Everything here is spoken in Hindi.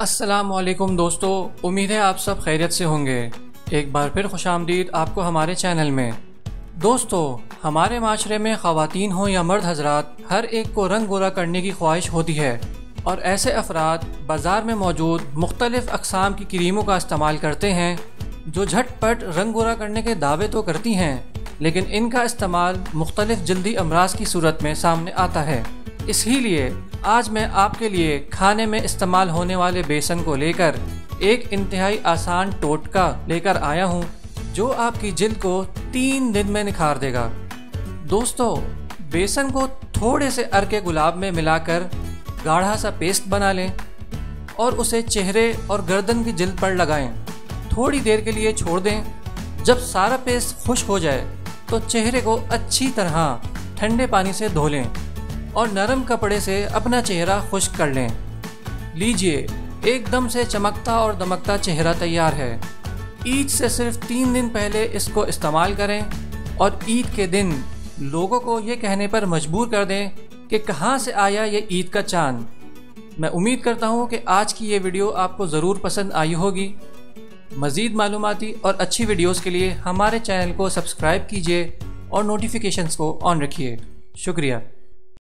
अस्सलामुअलैकुम दोस्तों, उम्मीद है आप सब खैरियत से होंगे। एक बार फिर खुशामदीद आपको हमारे चैनल में। दोस्तों, हमारे माशरे में ख़वातीन हो या मर्द हजरात, हर एक को रंग गोरा करने की ख्वाहिश होती है और ऐसे अफराद बाज़ार में मौजूद मुख्तलिफ़ अक़साम की क्रीमों का इस्तेमाल करते हैं जो झटपट रंग गोरा करने के दावे तो करती हैं, लेकिन इनका इस्तेमाल मुख्तलिफ़ जल्दी अमराज की सूरत में सामने आता है। इसीलिए आज मैं आपके लिए खाने में इस्तेमाल होने वाले बेसन को लेकर एक इंतहाई आसान टोटका लेकर आया हूँ जो आपकी जिल्द को 3 दिन में निखार देगा। दोस्तों, बेसन को थोड़े से अर्के गुलाब में मिलाकर गाढ़ा सा पेस्ट बना लें और उसे चेहरे और गर्दन की जिल्द पर लगाएं। थोड़ी देर के लिए छोड़ दें। जब सारा पेस्ट खुश्क हो जाए तो चेहरे को अच्छी तरह ठंडे पानी से धो लें और नरम कपड़े से अपना चेहरा खुश्क कर लें। लीजिए, एकदम से चमकता और दमकता चेहरा तैयार है। ईद से सिर्फ 3 दिन पहले इसको इस्तेमाल करें और ईद के दिन लोगों को ये कहने पर मजबूर कर दें कि कहाँ से आया ये ईद का चांद। मैं उम्मीद करता हूँ कि आज की ये वीडियो आपको ज़रूर पसंद आई होगी। मज़ीद मालूमाती और अच्छी वीडियोज़ के लिए हमारे चैनल को सब्सक्राइब कीजिए और नोटिफिकेशंस को ऑन रखिए। शुक्रिया।